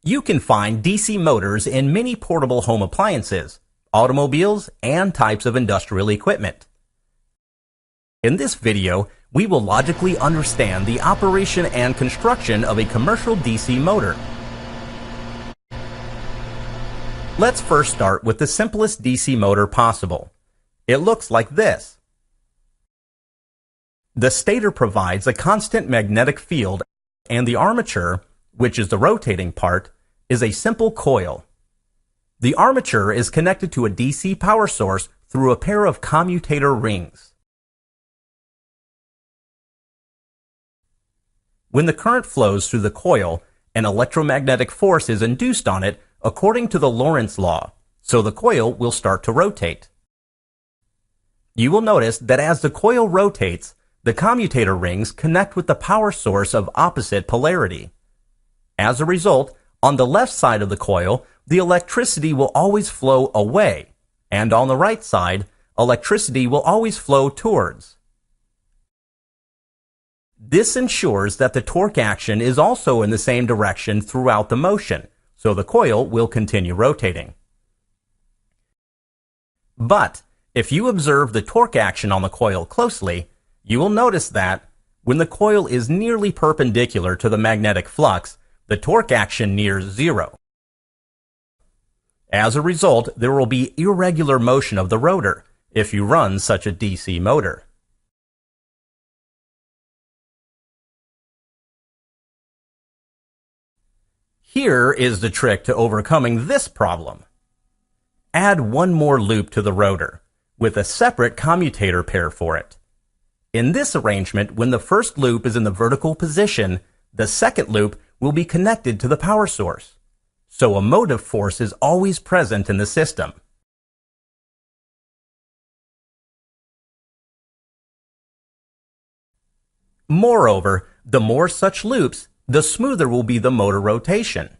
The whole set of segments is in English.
You can find DC motors in many portable home appliances, automobiles, and types of industrial equipment. In this video, we will logically understand the operation and construction of a commercial DC motor. Let's first start with the simplest DC motor possible. It looks like this. The stator provides a constant magnetic field, and the armature, which is the rotating part, is a simple coil. The armature is connected to a DC power source through a pair of commutator rings. When the current flows through the coil, an electromagnetic force is induced on it according to the Lorentz law, so the coil will start to rotate. You will notice that as the coil rotates, the commutator rings connect with the power source of opposite polarity. As a result, on the left side of the coil, the electricity will always flow away, and on the right side, electricity will always flow towards. This ensures that the torque action is also in the same direction throughout the motion, so the coil will continue rotating. But if you observe the torque action on the coil closely, you will notice that when the coil is nearly perpendicular to the magnetic flux, the torque action nears zero. As a result, there will be irregular motion of the rotor if you run such a DC motor. Here is the trick to overcoming this problem. Add one more loop to the rotor, with a separate commutator pair for it. In this arrangement, when the first loop is in the vertical position, the second loop will be connected to the power source, so a motive force is always present in the system. Moreover, the more such loops, the smoother will be the motor rotation.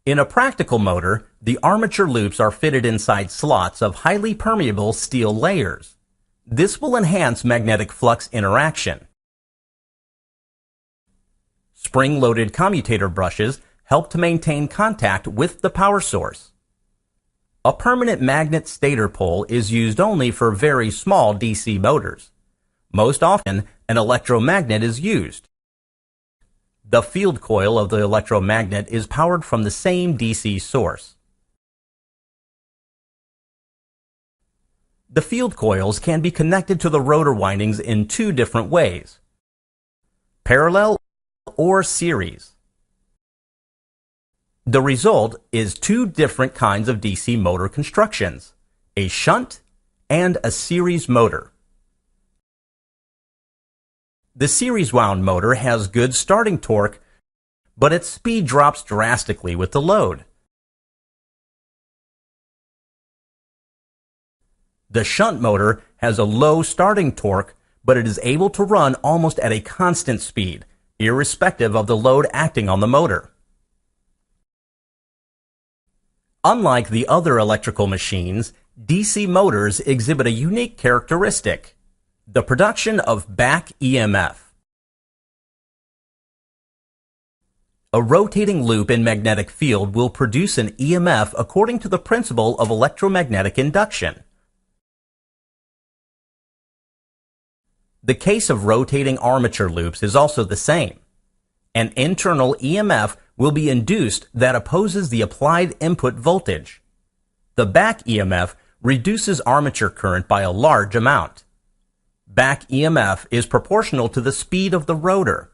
In a practical motor, the armature loops are fitted inside slots of highly permeable steel layers. This will enhance magnetic flux interaction. Spring-loaded commutator brushes help to maintain contact with the power source. A permanent magnet stator pole is used only for very small DC motors. Most often, an electromagnet is used. The field coil of the electromagnet is powered from the same DC source. The field coils can be connected to the rotor windings in two different ways: parallel or series. The result is two different kinds of DC motor constructions: a shunt and a series motor. The series wound motor has good starting torque, but its speed drops drastically with the load. The shunt motor has a low starting torque, but it is able to run almost at a constant speed, irrespective of the load acting on the motor. Unlike the other electrical machines, DC motors exhibit a unique characteristic: the production of back EMF. A rotating loop in magnetic field will produce an EMF according to the principle of electromagnetic induction. The case of rotating armature loops is also the same. An internal EMF will be induced that opposes the applied input voltage. The back EMF reduces armature current by a large amount. Back EMF is proportional to the speed of the rotor.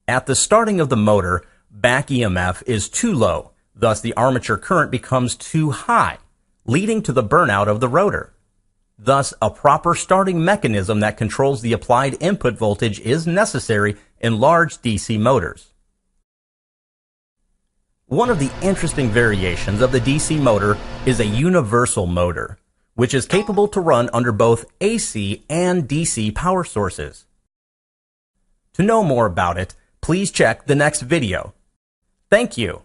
At the starting of the motor, back EMF is too low, thus the armature current becomes too high, leading to the burnout of the rotor. Thus, a proper starting mechanism that controls the applied input voltage is necessary in large DC motors. One of the interesting variations of the DC motor is a universal motor, which is capable to run under both AC and DC power sources. To know more about it, please check the next video. Thank you.